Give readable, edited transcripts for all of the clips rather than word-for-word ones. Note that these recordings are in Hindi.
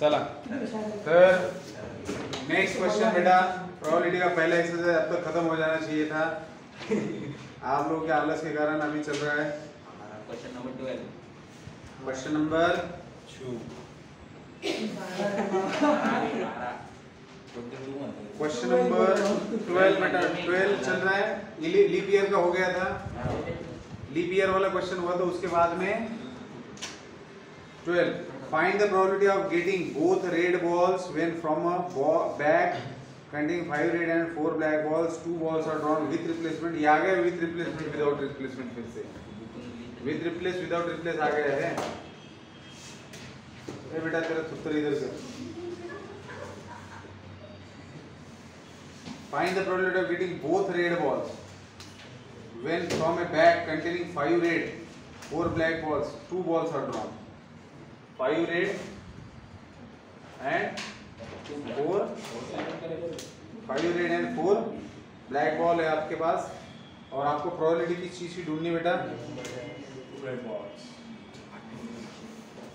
चला तर नेक्स्ट क्वेश्चन बेटा, प्रोबेबिलिटी का पहला एक्सरसाइज अब तक खत्म हो जाना चाहिए था। आप लोगों के आलस के कारण अभी चल रहा है। Question number 12। Question number 2। Question number 12 बेटा, 12 चल रहा है। लीप ईयर का हो गया था, लीप ईयर वाला क्वेश्चन हुआ था। उसके बाद में 12, find the probability of getting both red balls when from a bag containing 5 red and 4 black balls, 2 balls are drawn with replacement। ये आ गया with replacement without replacement, फिर से with replace without replace आ गया है। ये बेटा तेरा उत्तर इधर से। Find the probability of getting both red balls when from a bag containing 5 red, 4 black balls, 2 balls are drawn। 5 red and 4 red and 4 black ball है आपके पास, और आपको प्रोबेबिलिटी किस चीज की ढूंढनी बेटा?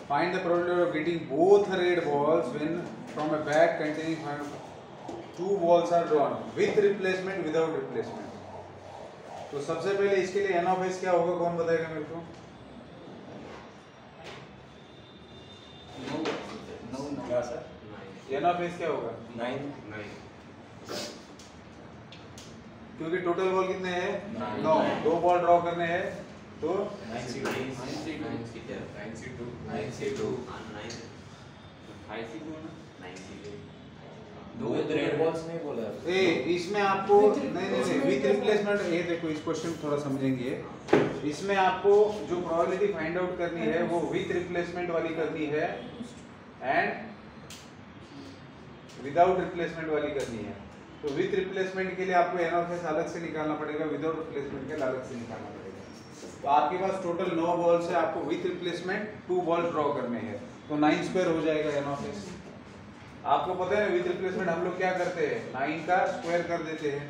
Find the probability of getting both red balls when from a bag containing 2 balls are drawn with replacement without replacement। तो सबसे पहले इसके लिए n of s क्या होगा, कौन बताएगा मेरे को? n of s क्या होगा? 9। क्योंकि टोटल बॉल कितने हैं? 9। 2 बॉल ड्रॉ करने हैं तो 2 रेड बॉल्स नहीं बोला इसमें आपको नहीं विथ रिप्लेसमेंट। ये देखो इस क्वेश्चन थोड़ा समझेंगे। इसमें आपको जो प्रोबेबिलिटी फाइंड आउट करनी है वो विथ रिप्लेसमेंट वाली करनी है एंड विदाउट रिप्लेसमेंट वाली करनी है। तो विथ रिप्लेसमेंट के लिए आपको n of s अलग से निकालना पड़ेगा, विदाउट रिप्लेसमेंट के लिए अलग से निकालना पड़ेगा। तो आपके पास टोटल 9 बॉल्स है, आपको विथ रिप्लेसमेंट 2 बॉल ड्रॉ करने हैं, तो 9 स्क्वायर हो जाएगा n of s। आपको पता है विथ रिप्लेसमेंट हम लोग क्या करते हैं, 9 का स्क्वायर कर देते हैं।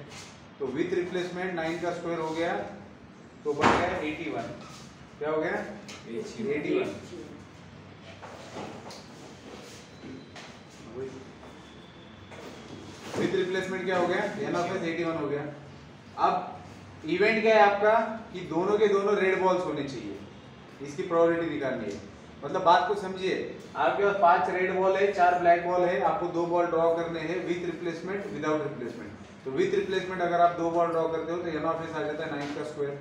तो विथ रिप्लेसमेंट 9 का स्क्वायर हो गया तो बन गया 81। क्या हो गया? 81। विथ रिप्लेसमेंट क्या हो गया? n of s 81 हो गया। अब इवेंट क्या है आपका कि दोनों के दोनों रेड बॉल्स होने चाहिए, इसकी प्रोबेबिलिटी निकालनी है। मतलब बात को समझिए, आपके पास 5 रेड बॉल है, 4 ब्लैक बॉल है, आपको 2 बॉल ड्रॉ करने हैं विथ रिप्लेसमेंट विदाउट रिप्लेसमेंट। तो विथ रिप्लेसमेंट अगर आप 2 बॉल ड्रॉ करते हो तो n of s आ जाता है 9 का स्क्वायर।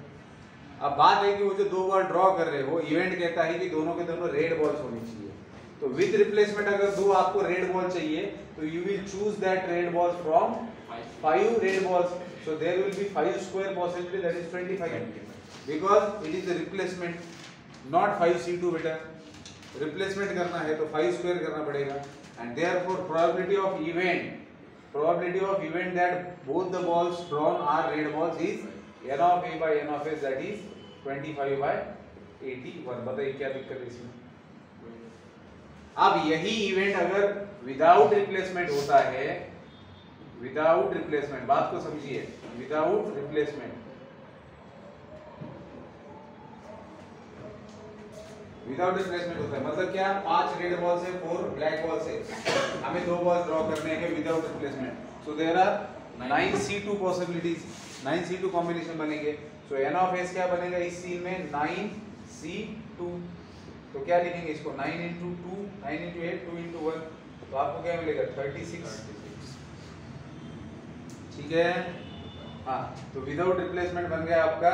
अब बात है कि वो जो 2 बॉल ड्रॉ कर रहे हो, इवेंट कहता है कि दोनों के दोनों रेड बॉल्स होनी चाहिए। तो विथ रिप्लेसमेंट अगर 2 आपको रेड बॉल चाहिए तो you will choose that red balls from 5 red balls. So there will be 5 square possibility, that is 25, because it is the replacement, not 5c2 बेटा। रिप्लेसमेंट करना है तो 5 स्क्वायर करना पड़ेगा। And therefore probability of event that both the balls drawn are red balls is n of a by n of s, that is 25 by 81। बताइए क्या दिक्कत है इसमें? अब यही इवेंट अगर विदाउट रिप्लेसमेंट होता है, विदाउट रिप्लेसमेंट, बात को समझिए, विदाउट रिप्लेसमेंट, विदाउट रिप्लेसमेंट होता है मतलब क्या? 5 रेड बॉल्स है, 4 ब्लैक बॉल्स है, हमें 2 बॉल्स ड्रॉ करने हैं without replacement. So there are 9c2 possibilities, 9c2 combination बनेंगे। सो n of s क्या बनेगा इस सीन में? 9c2। तो क्या लिखेंगे इसको? 9 into 2, 9 into 8, 2 into 1, तो आपको क्या मिलेगा? 36। ठीक है। हाँ, तो विदाउट रिप्लेसमेंट बन गया आपका,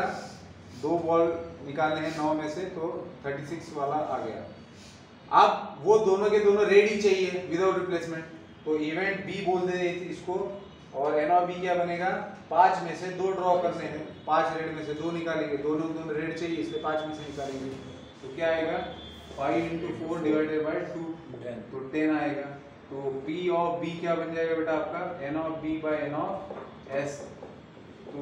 2 बॉल निकालने हैं 9 में से, तो 36 वाला आ गया। अब वो दोनों के दोनों रेड ही चाहिए विदाउट रिप्लेसमेंट, तो इवेंट बी बोल दे इसको, और n of b क्या बनेगा? 5 में से 2 ड्रॉ करने हैं, 5 रेड में से 2 निकालेंगे, दोनों रेड चाहिए इसलिए 5 में से निकालेंगे। तो क्या आएगा? 5 into 4 divided by 2, तो 10 आएगा। तो P of B क्या बन जाएगा बेटा आपका? n of B by n of S, तो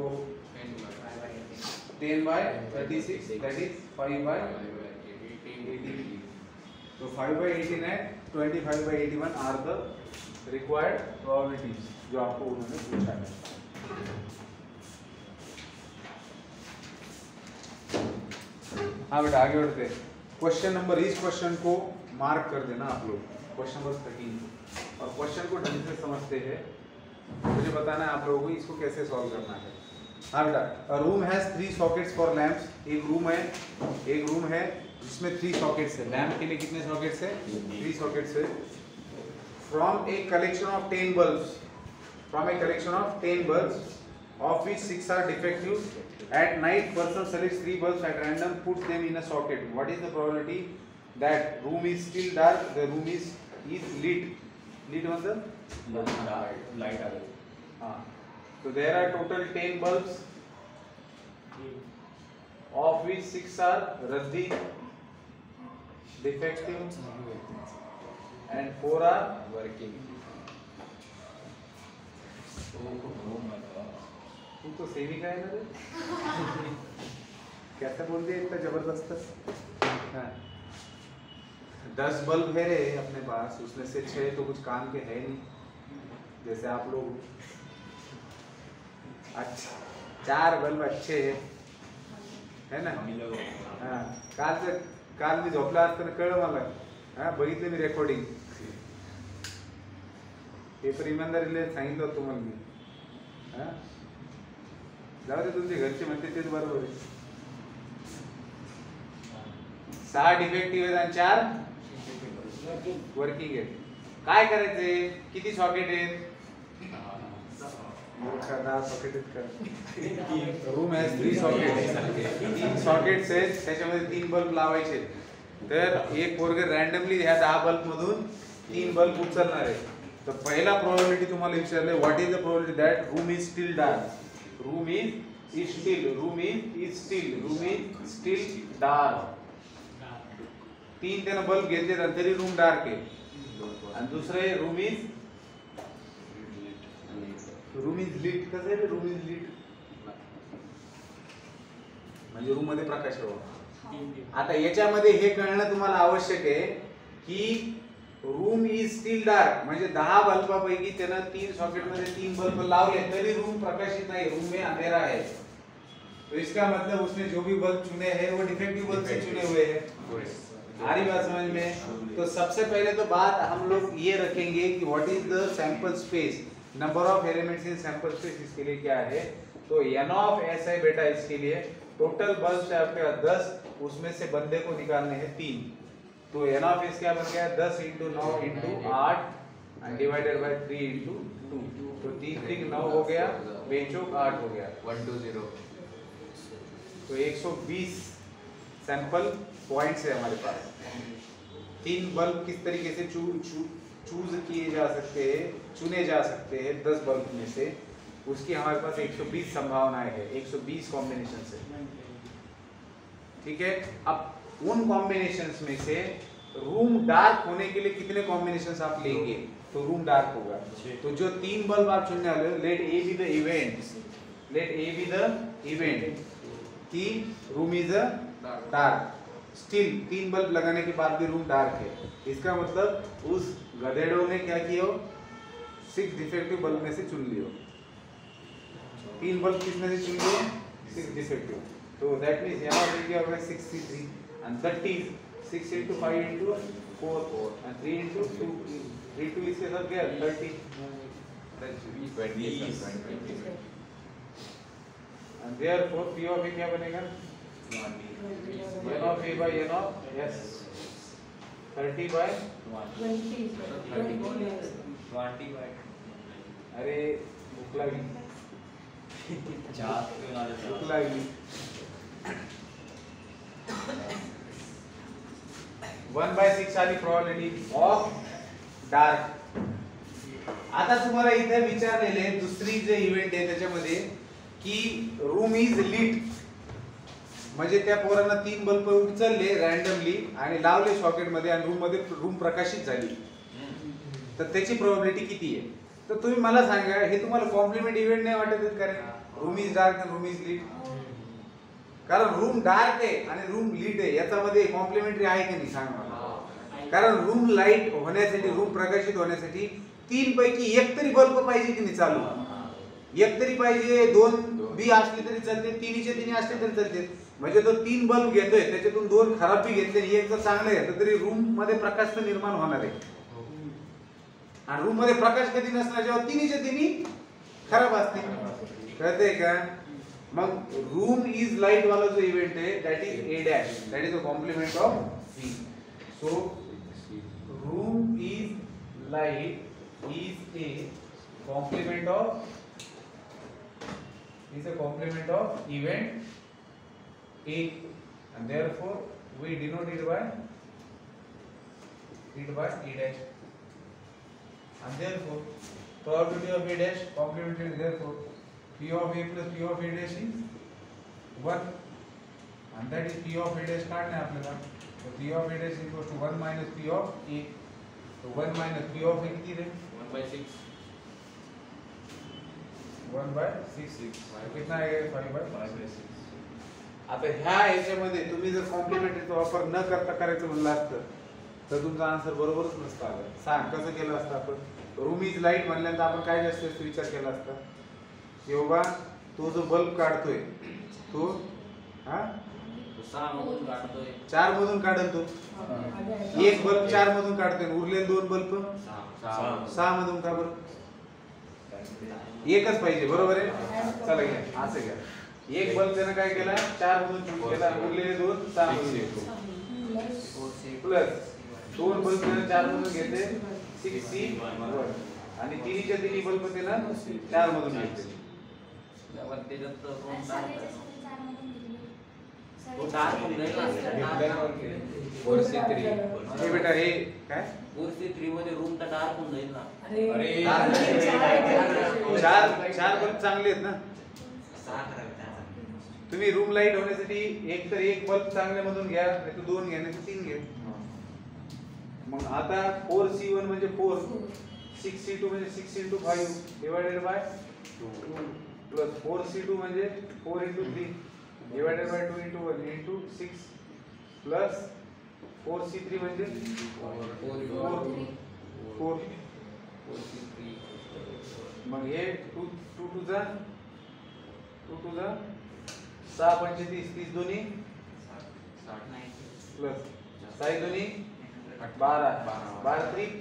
10 by 36, that is 5 by 18। तो 5 by 18 है, 25 by 81 are the required probabilities जो आपको उन्होंने पूछा है। हाँ बेटा आगे बढ़ते हैं। क्वेश्चन नंबर, इस क्वेश्चन को मार्क कर देना आप लोग क्वेश्चन नंबर 13 और क्वेश्चन को ढंग से समझते हैं, मुझे बताना है आप लोगों को इसको कैसे सॉल्व करना है। हाँ बेटा, room has 3 sockets for lamps. एक रूम है जिसमें 3 सॉकेट्स है। लैंप के लिए कितने सॉकेट्स है? 3 सॉकेट्स है। From a collection of 10 bulbs, of which 6 are defective. At night, person selects 3 bulbs at random, puts them in a socket. What is the probability that room is still dark, the room is lit? Lit मतलब लाइट आ गई। हाँ, so there are total 10 bulbs, of which 6 are rusty, defective, and 4 are working. तू तो सेविका है ना रे? कैसे बोल दिया इतना जबरदस्त? हाँ। 10 बल्ब है रे अपने पास, उसमें से 6 तो कुछ काम के है नहीं, जैसे आप लोग। अच्छा, 4 बल्ब अच्छे है ना? हाँ, काल मी झोपला असताना कळलं मला, हाँ बघितलं मी रेकॉर्डिंग, पेपर इमानदारीने सांगितलं होतं तुम्हाला मी। हाँ, जाऊ दे, तुमचे घरचे म्हणते तेच बरोबर आहे। 6 डिफेक्टिव्ह आहेत आणि 4 वर्किंग आहेत। काय करायचे? किती सॉकेट आहेत? 10 सॉकेट आहेत का? रूम हॅज 3 सॉकेट, 3 सॉकेट्स आहेत, त्याच्यामध्ये 3 बल्ब लावायचे। तर एक पोरग रॅन्डमली ह्या 10 बल्ब मधून 3 बल्ब उचलणार आहे। तर पहिला प्रोबॅबिलिटी तुम्हाला विचारले, what is the probability that room is still dark? Room is still dark. 3 त्यानं बल्ब घेतले तरी रूम डार्क आहे। आणि दुसरे रूम इज लीट। कसं आहे रूम इज लीट म्हणजे रूम मध्ये प्रकाश हवा। आता याच्यामध्ये हे कळणं तुम्हाला आवश्यक आहे की रूम इज स्टिल डार्क म्हणजे 10 बल्बापैकी त्यानं 3 सॉकेट मध्ये 3 बल्ब लावले तरी रूम प्रकाशित नहीं, रूम में अंधेरा है। तो इसका मतलब उसने जो भी बल्ब चुने हैं वो डिफेक्टिव बल्ब से चुने हुए हैं। आ रही बात समझ में? तो सबसे पहले तो बात हम लोग ये रखेंगे कि what is the sample space, number of elements in sample space, इसके लिए क्या है? तो n ऑफ s है बेटा, इसके लिए टोटल बल्ब है आपके 10, उसमें से बंदे को निकालने हैं 3। तो n ऑफ s क्या बन गया? 10 × 9 × 8 एंड डिवाइडेड बाय 3 × 2। तो 3 9 हो गया, बेचौक 8 हो गया, 120। तो 120 सैंपल पॉइंट्स है हमारे पास। 3 बल्ब किस तरीके से चूज किए जा सकते हैं, चुने जा सकते हैं 10 बल्ब में से, उसकी हमारे पास 120 संभावनाएं है, 120 कॉम्बिनेशन से। ठीक है, अब उन कॉम्बिनेशंस में से रूम डार्क होने के लिए कितने कॉम्बिनेशंस आप लेंगे तो रूम डार्क होगा? तो जो 3 बल्ब आप चुनने वाले हो, let A be the event कि room is dark. Still 3 bulb लगाने के बाद भी रूम डार्क है, इसका मतलब उस गधेड़ों ने क्या किया? 6 डिफेक्टिव बल्ब में से चुन लियो। 3 बल्ब किसमें से चुन लिए? 6 डिफेक्टिव। तो दैट मींस यहाँ पे क्या होगा? 63 and 30, 6 × 5 × 4 and 3 × 2, 3 2 इसके साथ क्या? 30 and therefore P of A क्या बनेगा? n of A by n of S, 30 by 20 by अरे भूख लगी, भूख लगी। 1/6 आली प्रोबॅबिलिटी ऑफ डार्क। आता तुम्हाला इथे विचारलेले दुसरी जे इव्हेंट आहे त्याच्यामध्ये की रूम इज लीट, म्हणजे त्या पोरांना 3 बल्ब उचलले रॅन्डमली आणि लावले सॉकेट मध्ये आणि रूम प्रकाशित झाली, तर त्याची प्रोबॅबिलिटी किती आहे? तर तुम्ही मला सांगा, हे तुम्हाला कॉम्प्लिमेंट इव्हेंट नाही वाटत का रे? रूम इज डार्क आणि रूम इज लीट, कारण रूम डार्क आहे आणि रूम लीट आहे, याच्यामध्ये कॉम्प्लिमेंटरी आहे की नाही सांगा मला? कारण रूम लाईट होण्यासाठी, रूम प्रकाशित होण्यासाठी 3 पैकी 1 तरी बल्ब पाहिजे की नाही चालू? 1 तरी पाहिजे, 2 बी असले तरी चालते, 3चे 3 असले तरी चालते, म्हणजे तो 3 बल्ब घेतोय त्याच्यातून 2 खराब बी घेतले आणि एक जर चांगलं घेतलं तरी रूम मध्ये प्रकाश तर निर्माण होणार आहे. आणि रूम मध्ये प्रकाश कधी नसणार जेव्हा तिन्हीच्या तिन्ही खराब असतील. कळतंय का? मग रूम इज लाईट वाला जो इव्हेंट आहे that is a dash, that is a complement of C. So room is light is a complement of event A, and therefore we denote it by E dash, and therefore probability of A dash complemented, therefore P of A plus P of A dash is 1, and that is P of A dash काढणे आपल्याला. So P of A dash equals to 1 minus P of A. So 1 minus P of A किती रे? 1/6. 1/6. कितना आएगा? 5/6. आता ह्या याच्यामध्ये तुम्ही जर कॉम्प्लिमेंटरीचा वापर न करता करायचं म्हणलं असतं तर तुमचा आन्सर बरोबरच नसता आला. सांग कसं केलं असतं आपण? रूम इज लाईट म्हणल्यानंतर आपण काय जास्त विचार केला असता की बाबा तो जो बल्ब काढतोय तो 6 मधून काढतोय, 4 मधून काढल तो. एक बल्ब 4 मधून काढतोय, उरलेले 2 बल्ब 6 मधून का बरं? एकच पाहिजे, बरोबर आहे. चला घ्या असं घ्या. एक बल्ब त्यानं काय केला? 4 मधून चूज केला, उरलेले 2 6 मधून. प्लस 2 बल्ब त्यानं 4 मधून घेतले 6C1 आणि तिन्हीच्या तिन्ही बल्ब त्यानं 4 मधून घेतले. हे बेटा हे काय 4C3 मध्ये रूम तर डार्क होऊन जाईल ना. अरे चार बल्ब चांगले आहेत ना. तुम्ही रूम लाईट होण्यासाठी एक तर एक बल्ब चांगल्या मधून घ्या, नाही तर 2 घ्या, नाही तर 3 घ्या. मग आता 4C1 म्हणजे 4, 6C2 म्हणजे 6 into 5 divided by 2 plus 4C2 म्हणजे 4 into 3 divided by 2 into 1 into 6 plus 4C3 म्हणजे 4. मग हे 2 टू जा 6 25 30 दोन्ही प्लस 6 दोन्ही 12 3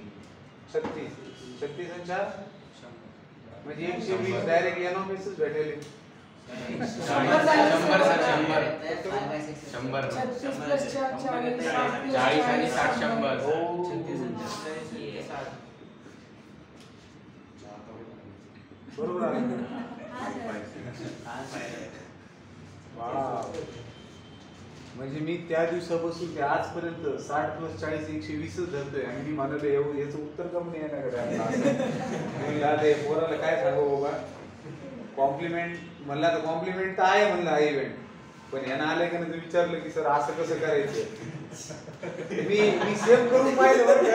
36 36 आणि 4 म्हणजे 120 डायरेक्ट एन ऑफ एस भेटेल. 100 आणि 60 बरोबर आहे. म्हणजे मी त्या दिवसापासून ते आजपर्यंत 60 + 40 120 धरतोय आणि मी म्हणाले याचं उत्तर कम नाही येणार. पोराला काय सांगू बाबा, कॉम्प्लिमेंट म्हणला तर कॉम्प्लिमेंट तर आहे म्हणलं हा इव्हेंट, पण यानं आलं का नाही विचारलं की सर असं कसं करायचं. मी सेव्ह करून पाहिलं बरं का,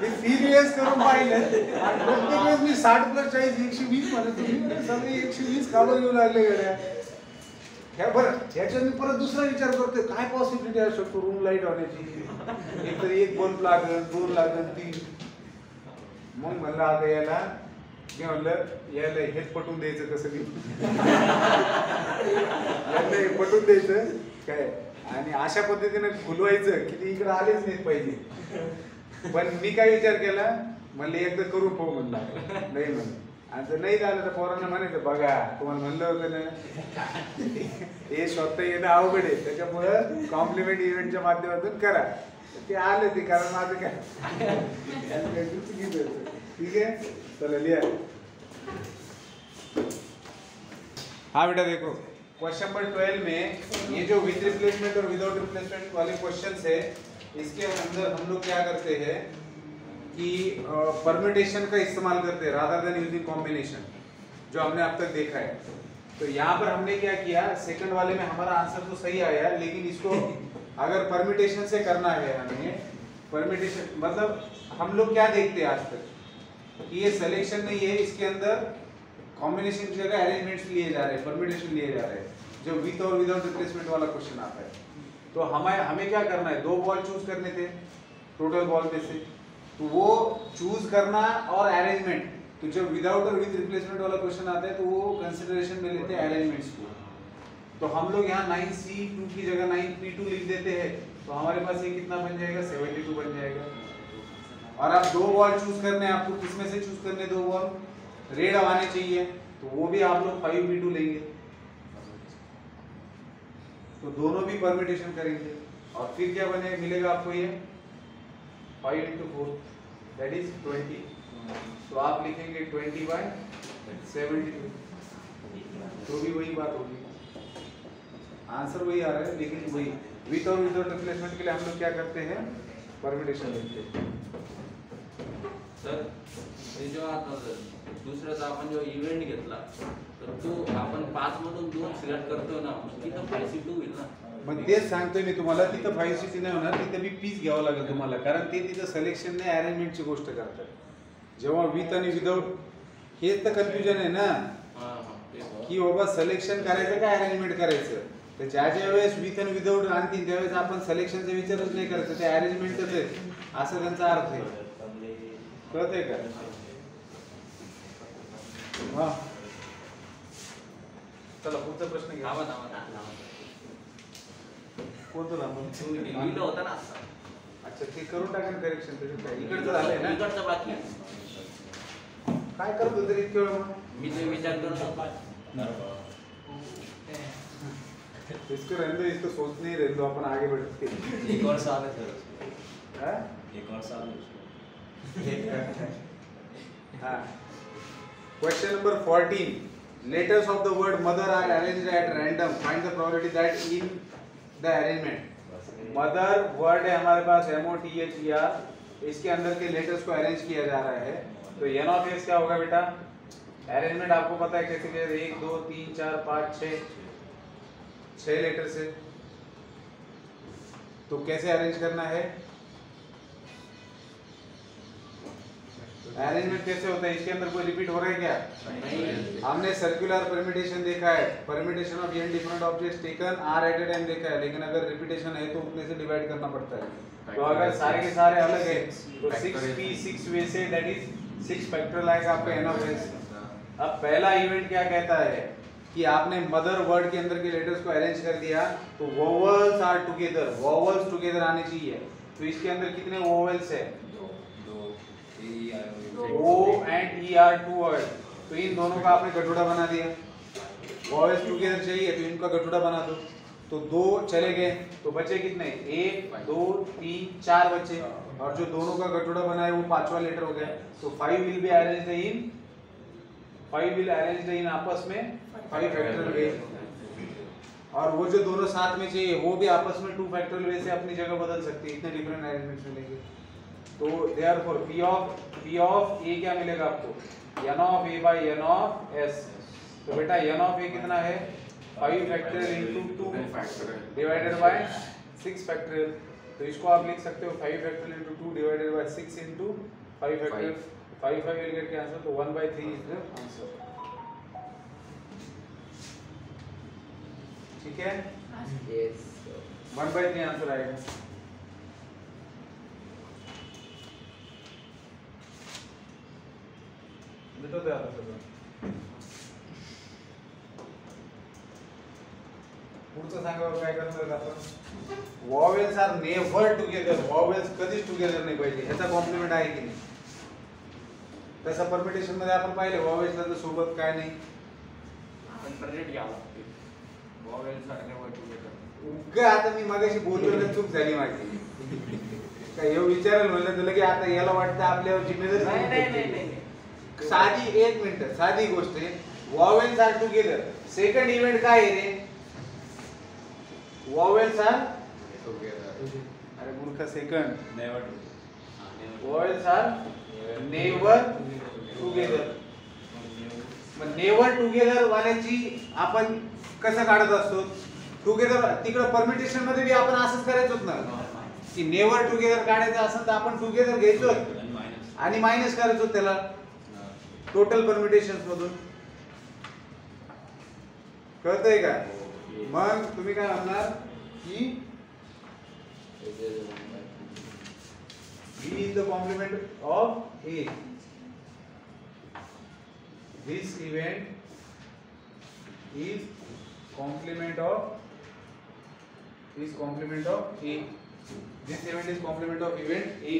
मी सिरियस करून पाहिलं आणि प्रत्येक वेळेस मी 60 + 40 120 म्हणत तुम्ही सगळे 120 का बरं येऊ लागले गड्या. ह्या बरं ह्याच्यात मी परत दुसरा विचार करतोय काय पॉसिबिलिटी असू शकतो रूम लाईट होण्याची. एक तर एक बल्ब लागल, 2 लागल, 3. मग म्हणलं आता याला मी म्हणलं याला हेच पटवून द्यायचं कसं मी याला पटवून द्यायचं काय आणि अशा पद्धतीने खुलवायचं की ते इकडे आलेच नाहीत पाहिजे. पण मी काय विचार केला म्हणलं एकदा करू पाहू म्हणला, नाही म्हणलं. आणि जर नाही झालं तर पोरांना म्हणायचं बघा तुम्हाला म्हणलं होतं ना हे स्वतः येणं अवघड आहे, त्याच्यामुळं कॉम्प्लिमेंट इव्हेंटच्या माध्यमातून करा. ते आले ते कारण माझं काय ठीक आहे. चला लिहा. हाँ बेटा देखो क्वेश्चन नंबर 12 में ये जो विद रिप्लेसमेंट और विदाउट रिप्लेसमेंट वाले क्वेश्चंस है इसके अंदर हम लोग क्या करते हैं कि परम्यूटेशन का इस्तेमाल करते हैं रादर देन यूजिंग कॉम्बिनेशन, जो हमने अब तक देखा है. तो यहाँ पर हमने क्या किया, सेकंड वाले में हमारा आंसर तो सही आया लेकिन इसको अगर परम्यूटेशन से करना है हमें, परम्यूटेशन मतलब हम लोग क्या देखते हैं आज तक कि ये सिलेक्शन नहीं है, इसके अंदर कॉम्बिनेशन की जगह अरेंजमेंट्स लिए जा रहे हैं, परम्यूटेशन लिए जा रहे हैं, जो विद और विदाउट रिप्लेसमेंट वाला क्वेश्चन आता है. तो हमें क्या करना है, 2 बॉल चूज करने थे टोटल बॉल में से, तो वो चूज करना और अरेंजमेंट, तो जब विदाउट और विद रिप्लेसमेंट वाला क्वेश्चन आता है तो वो कंसिडरेशन में लेते हैं अरेंजमेंट्स को. तो हम लोग यहाँ 9C2 की जगह 9P2 लिख देते हैं, तो हमारे पास ये कितना बन जाएगा, 72 बन जाएगा। और आप दो बॉल चूज करने हैं, आपको किसमें से चूज करने, दो बॉल रेड आने चाहिए, तो वो भी आप लोग 5B2 लेंगे, तो दोनों भी परमिटेशन करेंगे और फिर क्या बने मिलेगा आपको, ये 5 × 4 दैट इज 20। तो आप लिखेंगे 20/72, तो भी वही बात होगी, आंसर वही आ रहा है, लेकिन वही विथ और विदाउट रिप्लेसमेंट के लिए हम लोग क्या करते हैं, परमिटेशन लिखते हैं। सर हे जो आता दुसऱ्याचा आपण जो इव्हेंट घेतला तर तो आपण 5 मधून 2 सिलेक्ट करतो ना, तिथं 5C2 होईल ना। मग तेच सांगतोय मी तुम्हाला, तिथं 5C2 नाही होणार, तिथं बी पीस घ्यावं लागेल तुम्हाला, कारण ते तिथं सिलेक्शन नाही अरेंजमेंटची गोष्ट करतात, जेव्हा विथ आणि विदाउट हेच तर कन्फ्युजन आहे ना, की बाबा सिलेक्शन करायचं का अरेंजमेंट करायचं, तर ज्या वेळेस विथ आणि विदाउट आणतील त्यावेळेस आपण सिलेक्शनचा विचारच नाही करायचं, ते अरेंजमेंटच आहे असं त्यांचा अर्थ आहे, कळतंय का? हा चला पुढचा प्रश्न घ्या। कोणतं लिहिलं होतं ना। अच्छा ते करून टाका करेक्शन, त्याच्यात काय इकडचं झालंय ना, इकडचं बाकी काय करत होतं इतक्या वेळ, मग मी ते विचार करतो। इसको रहने दो, इसको सोचने ही रहने दो, अपन आगे बढ़ते हैं। एक और साल है सर, हाँ? एक और साल है हाँ। Question number 14. Letters of the word mother are arranged at random. Find the probability that in the arrangement. Mother word है हमारे पास MOTHER, इसके अंदर के लेटर्स को अरेंज किया जा रहा है, तो N of S क्या होगा बेटा, अरेंजमेंट आपको पता है कैसे किया, 1 2 3 4 5 6 लेटर से, तो कैसे अरेंज करना है, अरेंजमेंट कैसे होता है, इसके अंदर कोई रिपीट हो रहा है क्या, नहीं। हमने सर्कुलर परम्यूटेशन देखा है, permutation of n different objects taken r at a time देखा है, लेकिन अगर रिपीटेशन है तो उतने से डिवाइड करना पड़ता है, तो अगर सारे के सारे अलग है तो 6p 6 way say that is 6 factorial आएगा आपका n ऑफ s। अब पहला इवेंट क्या कहता है कि आपने मदर वर्ड के अंदर के लेटर्स को अरेंज कर दिया, तो vowels are together, vowels together आने चाहिए, तो इसके अंदर कितने वोवेल्स है, O and E are 2 word, तो इन दोनों का आपने गठुड़ा बना दिया, वॉइस टुगेदर चाहिए तो इनका गठुड़ा बना दो, तो 2 चले गए, तो बचे कितने, 1 2 3 4 बचे, और जो दोनों का गठुड़ा बना है वो 5वां लेटर हो गया, तो 5 will be arranged in 5 will arranged in आपस में 5 फैक्टोरियल वे, और वो जो दोनों साथ में चाहिए वो भी आपस में 2 फैक्टोरियल वे से अपनी जगह बदल सकती है, इतने डिफरेंट अरेंजमेंट्स मिलेंगे, तो देयरफॉर P of A क्या मिलेगा आपको, N of A by N of S, तो बेटा N of A कितना है, 5 factorial into 2 divided by 6 factorial, तो इसको आप लिख सकते हो 5 factorial into 2 divided by 6 into 5 factorial, 5 will get cancelled, तो 1/3 is the answer, ठीक है, Yes. 1/3 आंसर आएगा। तो पुढचं सांगावर काय करणार आपण, vowels are never together, vowels कधीच टुगेदर नाही पाहिजे, ह्याचा कॉम्प्लिमेंट आहे की नाही, तसं परमिटेशन मध्ये आपण पाहिले वॉवेल्सला तर सोबत काय नाही, अल्टरनेट घ्यावं लागते, वॉवेल्स आर नेव्हर टुगेदर, उगा आता मी मगाशी बोललो ना, चूक झाली माझी, काय हे विचारायला म्हणलं तर लगे आता याला वाटतं आपल्यावर जिम्मेदारी, नाही, साधी 1 मिनिट साधी गोष्ट आहे, vowels are together, second event काय आहे रे, वॉवेल्स आर टुगेदर, अरे मूर्ख, second never vowels are never together, मग नेवर टुगेदर वाल्याची आपण कसं काढत असतो, टुगेदर तिकडे परमिटेशन मध्ये बी आपण असंच करायचोच ना, की नेवर टुगेदर काढायचं असेल तर आपण टुगेदर घ्यायचो आणि मायनस करायचो त्याला टोटल परमिटेशन्स मधून, कळतंय का, मग तुम्ही काय म्हणणार की B is the complement of A, this event is complement of A. This event is complement of event A.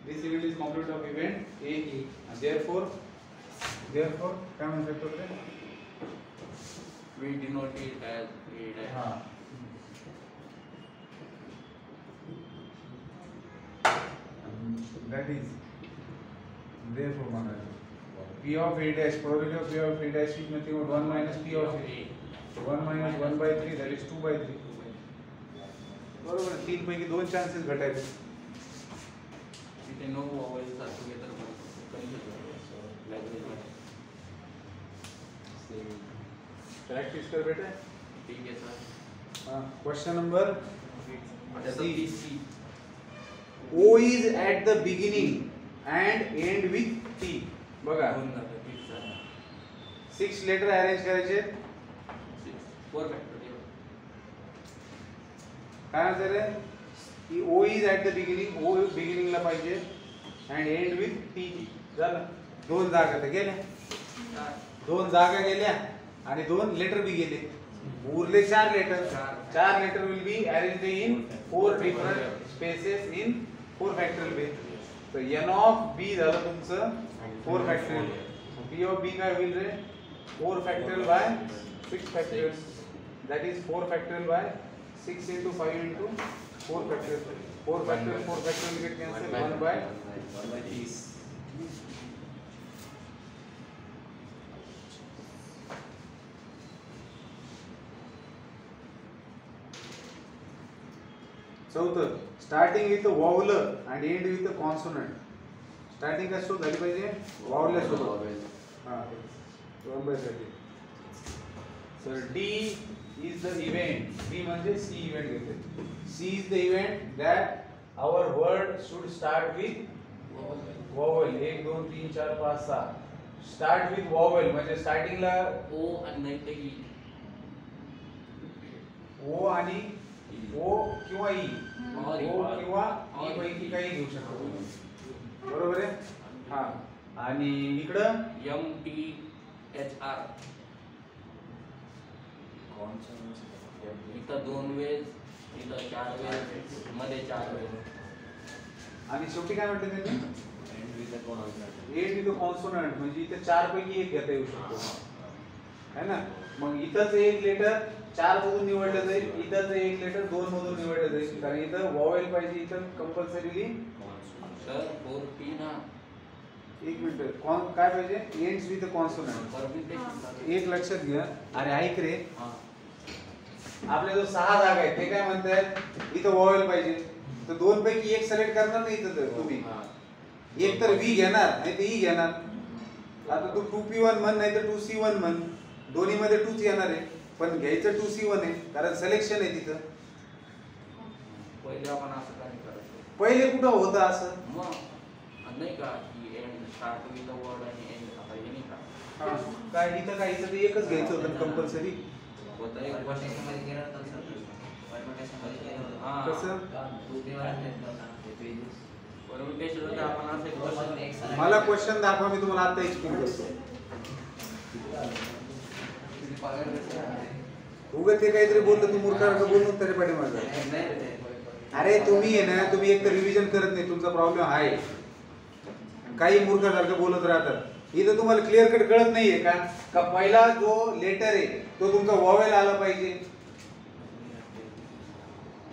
This event is complement of event A. And therefore क्या म्हणू शकतो रे? We denote it as A dash. हाँ. That is therefore माना P of A dash, probability of P of A dash is nothing but 1 minus P of A. So 1 minus 1 by 3, that is 2 by 3. बरोबर आहे. 3 पैकी 2 चान्सेस भेटायचे. तिथे no vowels are together language मध्ये. प्रैक्टिस कर बेटा. ठीक आहे सर. हाँ. Question number C. C. O is at the beginning and end with T. बघा. 6 लेटर अरेंज करायचे. 4 फॅक्टोरियल. काय म्हणतात रे की O is at the beginning, O beginning ला पाहिजे and end with T. झालं. 2 जागा तर गेल्या. 2 जागा गेल्या आणि 2 लेटर बी गेले. उरले 4 letter. 4 letter will be arranged in 4 different spaces in 4 factorial way. तर n of b झालं तुमचं 4 factorial. p of b काय होईल रे 4 factorial by 6 factorial. That is 4 factorial by 6 into 5 into 4 factorial. 4 factorial get cancel 1 by 30. चौथं starting with vowel and end with the consonant. Starting काय सुरू झाली पाहिजे वॉवल सुरू. हां 1 by 30. Sir D is the event. D म्हणजे C event घेते. C is the event that our word should start with vowel. 1 2 3 4 5 6. Start with vowel म्हणजे स्टार्टिंगला O आणि नाही ते E. O आणि O किंवा E. O किंवा E पैकी काही घेऊ शकतो तुम्ही. बरोबर आहे. हा आणि इकडं MTHR. इथं 2 वेळेस, इथं 4 वेळेस, मध्ये 4 वेळेस. आणि शेवटी काय म्हटलं त्यांनी एंड विथ कॉन्सोनंट म्हणजे इथे 4 पैकी एक घेता येऊ शकतो है ना. मग इथंच एक लेटर 4 मधून निवडलं जाईल, इथंच एक लेटर 2 मधून निवडलं जाईल. कारण इथं वॉवेल पाहिजे, इथं कंपल्सरीली सर 4P ना. एक मिनिट काय पाहिजे एंड्स विथ कॉन्सोनंट. एक लक्षात घ्या. अरे ऐक रे आपले जो 6 जागा आहेत ते काय म्हणतात इथं वॉवेल पाहिजे तर 2 पैकी एक सिलेक्ट करणार नाही इथं तुम्ही. एक तर V घेणार नाही तर E घेणार. आता तू 2P1 म्हण नाही तर 2C1 म्हण. दोन्ही मध्ये 2च येणार आहे पण घ्यायचं 2C1 आहे कारण सिलेक्शन आहे तिथं. पहिले आपण असं काय करायचं. पहिले कुठं होतं असं मग नाही का की and start with the word आणि एंड आता हे नाही का. काय इथं काय इथं एकच घ्यायचं होतं कंपल्सरी. होतं एक परमुटेशन मध्ये केलं तर सर परमुटेशन मध्ये केलं होतं. हां कसं परमुटेशन होतं आपण असं एक क्वेश्चन. मला क्वेश्चन दाखवा मी तुम्हाला आता एक्सप्लेन करतो. उगाच ते काहीतरी बोलतो तू मूर्खासारखं बोलून तरी पाठीमागे. अरे तुम्ही आहे ना तुम्ही एक तर रिव्हिजन करत नाही तुमचा प्रॉब्लेम आहे. काही मूर्खासारखं बोलत राहतात. इथं तुम्हाला क्लिअर कट कळत नाहीये का पहिला जो लेटर आहे तो तुमचा वॉवेल आला पाहिजे.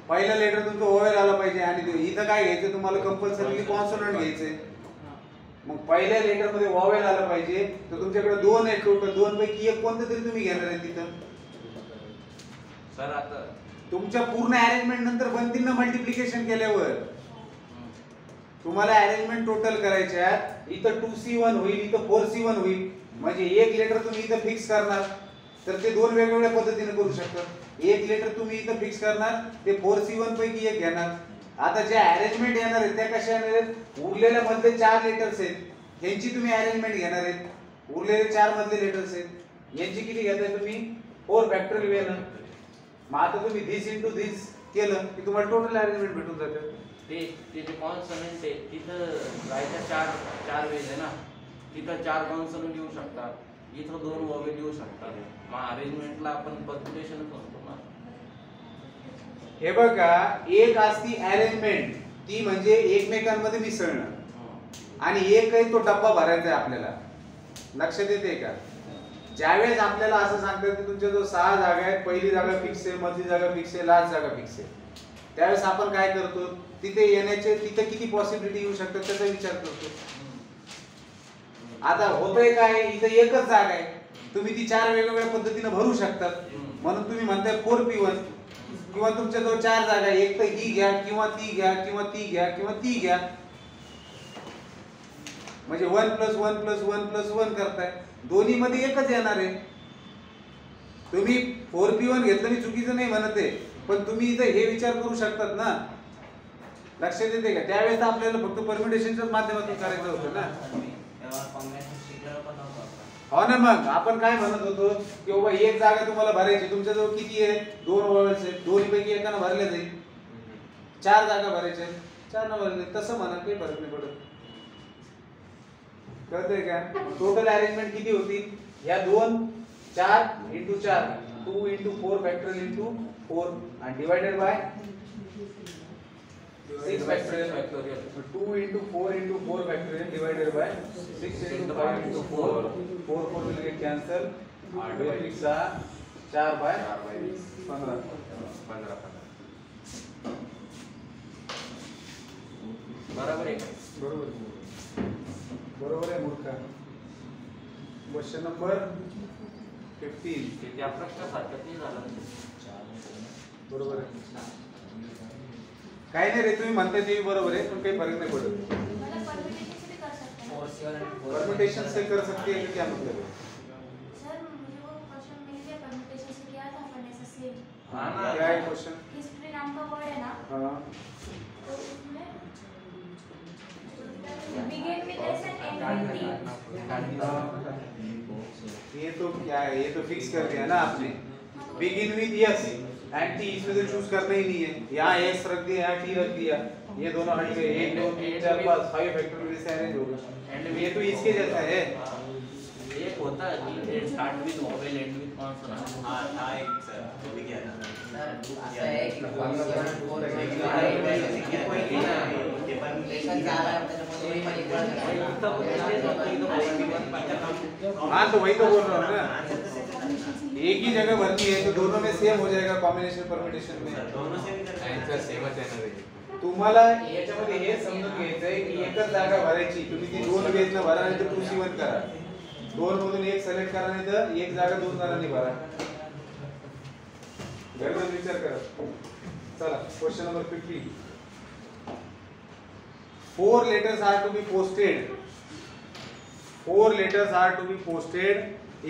पहिला लेटर तुमचा वॉवेल आला पाहिजे आणि इथं काय घ्यायचं तुम्हाला कंपल्सरी कॉन्सोनंट घ्यायचंय. मग पहिल्या लेटर मध्ये वॉवेल आला पाहिजे तर तुमच्याकडे 2 आहेत टोटल. 2 पैकी एक कोणतं तरी तुम्ही घेणार आहे तिथं. सर आता तुमच्या पूर्ण अरेंजमेंट नंतर बनतील ना मल्टिप्लिकेशन केल्यावर. तुम्हाला अरेंजमेंट टोटल करायच्या इथं 2C1 होईल इथं 4C1 होईल म्हणजे एक लेटर तुम्ही इथं फिक्स करणार तर ते 2 वेगवेगळ्या पद्धतीने करू शकतात. एक लेटर तुम्ही इथं फिक्स करणार ते 4C1 पैकी एक घेणार. आता जे अरेंजमेंट येणार आहेत त्या कशा येणार आहेत. उरलेल्या मधले 4 लेटर्स आहेत यांची तुम्ही अरेंजमेंट घेणार आहेत. उरलेले 4 मधले लेटर्स आहेत यांची किती घेताय तुम्ही 4 फॅक्टोरियल वे ना. मग आता तुम्ही धिस इनटू धिस केलं की तुम्हाला टोटल अरेंजमेंट भेटून जातं. ते जे कॉन्सोनंट आहे तिथं राहायच्या 4 वेज आहे ना. तिथं 4 कॉन्सोनंट येऊ शकतात. इथं दोन वॉवेल येऊ शकतात. मग अरेंजमेंटला आपण परम्युटेशन म्हणतो ना. हे बघा, एक असती अरेंजमेंट, ती म्हणजे एकमेकांमध्ये मिसळणं, आणि एक आहे तो डब्बा भरायचा आहे आपल्याला. लक्षात येते का? ज्यावेळेस आपल्याला असं सांगतात की तुमच्या जो 6 जागा आहेत, पहिली जागा फिक्स आहे, मधली जागा फिक्स आहे, लास्ट जागा फिक्स आहे, त्यावेळेस आपण काय करतो, तिथे येण्याचे तिथे किती पॉसिबिलिटी येऊ शकतात त्याचा विचार करतो. आता होतंय काय, इथं एकच जागा आहे, तुम्ही ती 4 वेगवेगळ्या पद्धतीने भरू शकतात. म्हणून तुम्ही म्हणताय 4P1, किंवा तुमच्या जवळ 4 जागा आहे, एक तर ही घ्या किंवा ती घ्या किंवा ती घ्या किंवा ती घ्या, म्हणजे 1 + 1 + 1 + 1 करताय. दोन्ही मध्ये एकच येणार आहे. तुम्ही 4P1 घेतलं मी चुकीचं नाही म्हणत आहे, पण तुम्ही इथं हे विचार करू शकतात ना. लक्षात येते का? त्यावेळेस आपल्याला फक्त परम्युटेशनच्याच माध्यमातून करायचं होतं ना. हो ना. मग आपण काय म्हणत होतो की बाबा एक जागा तुम्हाला भरायची, तुमच्याजवळ किती आहे, 2 वॉवेल्स आहेत, दोन्हीपैकी एकानं भरल्या जाईल. 4 जागा भरायच्या, 4 न भरले तसं म्हणा, काही फरक नाही पडत. कळतंय का? टोटल अरेंजमेंट किती होती? या 2 4 × 4 2 × 4 फॅक्टोरियल × 4 आणि divided by 6 factorial. 2 × 4 × 4 factorial divided by 6 × 5 × 4. 4 will get cancel. 8 × 6 4 bye 15. बरोबर आहे. बरोबर आहे मूर्खा. Question number 15. ते त्या प्रश्नासारखं नाही झालं. बरोबर आहे. काही नाही रे, तुम्ही म्हणताय ते बरोबर आहे, पण काही फरक नाही पडत. परम्यूटेशन से कर सकते हैं, क्या मतलब है? सर मुझे वो क्वेश्चन मिल गया परम्यूटेशन से किया था अपन ऐसा सेम. हाँ ना. क्या है क्वेश्चन? हिस्ट्री नाम का वर्ड है ना, हाँ. तो उसमें begin with S and and with T. ये तो क्या है, ये तो फिक्स कर दिया ना आपने. Begin with yes and T, इसमें तो चूज करना ही नहीं है. यहाँ एस रख दिया, यहाँ टी रख दिया, ये दोनों हट गए. 1 2 3 4 5 5 फैक्टोरियल से अरेंज होगा. एंड ये तो इसके जैसा है. एक होता है कि start with vowel and with consonant. हाँ एक सर वो भी किया था सर ऐसा है कि हाँ तो वही तो बोल रहा हूँ ना, एक ही जगह भरती है तो दोनों में सेम हो जाएगा कॉम्बिनेशन परम्यूटेशन में. दोनों से भी आन्सर सेमच आहे ना रे. तुम्हाला याच्यामध्ये हे समजून घ्यायचंय की एकच जागा भरायची, तुम्ही ती 2 वेजनं भरा नाही तर 2C1 करा. 2 मधून एक सिलेक्ट करा नाही तर एक जागा 2 जणांनी भरा. गरज विचार करा. चला question number 15. 4 letters are to be posted. 4 letters are to be posted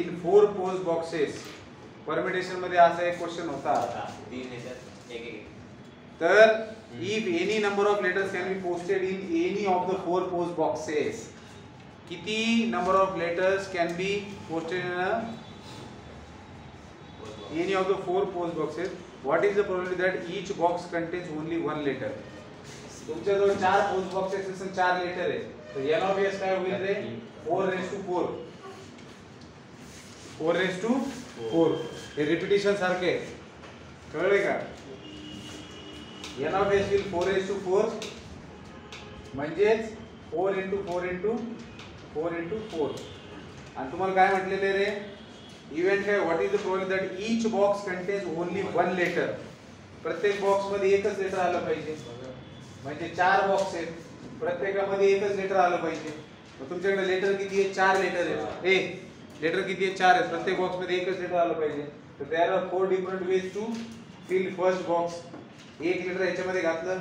in 4 post boxes. Permutation मध्ये असा एक क्वेश्चन होता. 3 याच्यात एक एक. तर if any number of letters can be posted in any of the 4 post boxes, किती number of letters can be posted in any of the 4 post boxes? What is the probability that each box contains only 1 letter? तुमच्याजवळ 4 पोस्ट बॉक्सेस असेल, 4 लेटर आहे, तर n ऑफ s काय होईल रे? 4/4. 4/4. हे रिपिटिशन सारखे आहे. कळले का? n of s will 4/4 म्हणजेच 4 × 4 × 4 × 4. आणि तुम्हाला काय म्हटलेले रे? इव्हेंट काय, what is the probability that each box contains only 1 letter. प्रत्येक बॉक्स मध्ये एकच लेटर आलं पाहिजे. म्हणजे 4 बॉक्स आहेत, प्रत्येकामध्ये एकच लेटर आलं पाहिजे. मग तुमच्याकडे लेटर किती आहे? 4 लेटर आहेत. लेटर किती आहे? 4 आहेत. प्रत्येक बॉक्स मध्ये एकच लेटर आलं पाहिजे. तर there are 4 different ways to fill first box. एक लेटर याच्यामध्ये घातलं,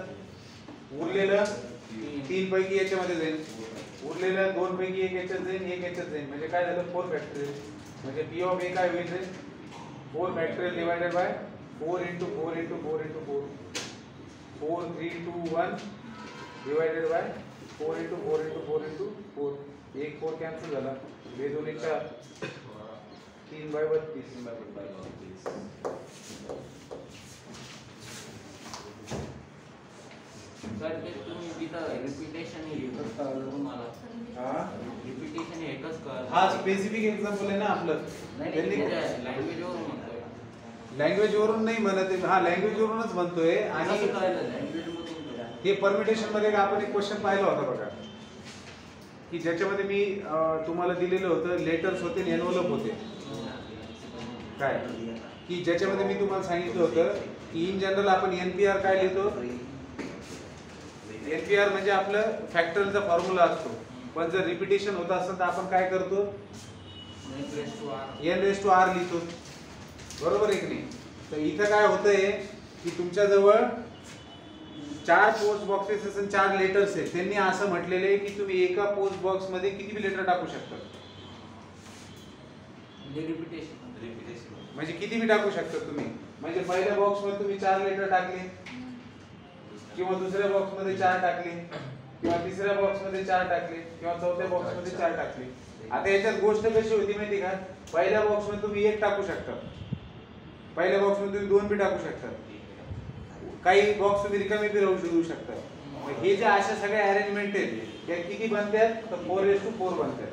उरलेलं 3 पैकी याच्यामध्ये जाईल, उरलेलं 2 पैकी एक याच्यात जाईल, एक याच्यात जाईल. म्हणजे काय झालं? 4 फॅक्टोरियल. म्हणजे p ऑफ a काय होईल रे? 4 factorial divided by 4 × 4 × 4 × 4. 4 3 2 1 divided by 4 × 4 × 4 × 4. एक 4 कॅन्सल झाला. 2 2 4 3/32. सर ते तुम्ही तिथं रिपिटेशन एकच कळलं तुम्हाला हा रिपिटेशन एकच कळलं हा स्पेसिफिक एक्झाम्पल आहे ना आपलं त्यांनी लँग्वेजवरून म्हणतोय लँग्वेज वरून नाही म्हणत आहे. हा लँग्वेज वरूनच म्हणतोय. आणि आणि कळलं लँग्वेज मधून हे परमिटेशन मध्ये आपण एक क्वेश्चन पाहिला होता बघा की ज्याच्यामध्ये मी तुम्हाला दिलेलं होतं लेटर्स होते आणि एनव्हलप होते काय की ज्याच्यामध्ये मी तुम्हाला सांगितलं होतं की इन जनरल आपण एनपीआर काय लिहितो. एनपीआर म्हणजे आपलं फॅक्टरचा फॉर्म्युला असतो. पण जर रिपिटेशन होत असेल तर आपण काय करतो एन रेस टू आर लिहितो. बरोबर आहे की नाही. तर इथं काय होतंय की तुमच्याजवळ 4 पोस्ट बॉक्सेस असेल 4 लेटर्स आहेत. त्यांनी असं म्हटलेलं आहे की तुम्ही एका पोस्ट बॉक्स मध्ये किती बी लेटर टाकू शकता. रिपिटेशन म्हणजे किती बी टाकू शकता तुम्ही. म्हणजे पहिल्या बॉक्स मध्ये तुम्ही 4 लेटर टाकले किंवा दुसऱ्या बॉक्स मध्ये 4 टाकले किंवा तिसऱ्या बॉक्स मध्ये 4 टाकले किंवा चौथ्या बॉक्स मध्ये 4 टाकले. आता याच्यात गोष्ट कशी होती माहिती का. पहिल्या बॉक्स मध्ये तुम्ही 1 टाकू शकता. पहिल्या बॉक्स मध्ये तुम्ही 2 बी टाकू शकता. काही बॉक्स तुम्ही रिकामी बी राहू देऊ शकता. हे जे अशा सगळ्या अरेंजमेंट आहेत या किती बनतात तर 4:4 बनतात.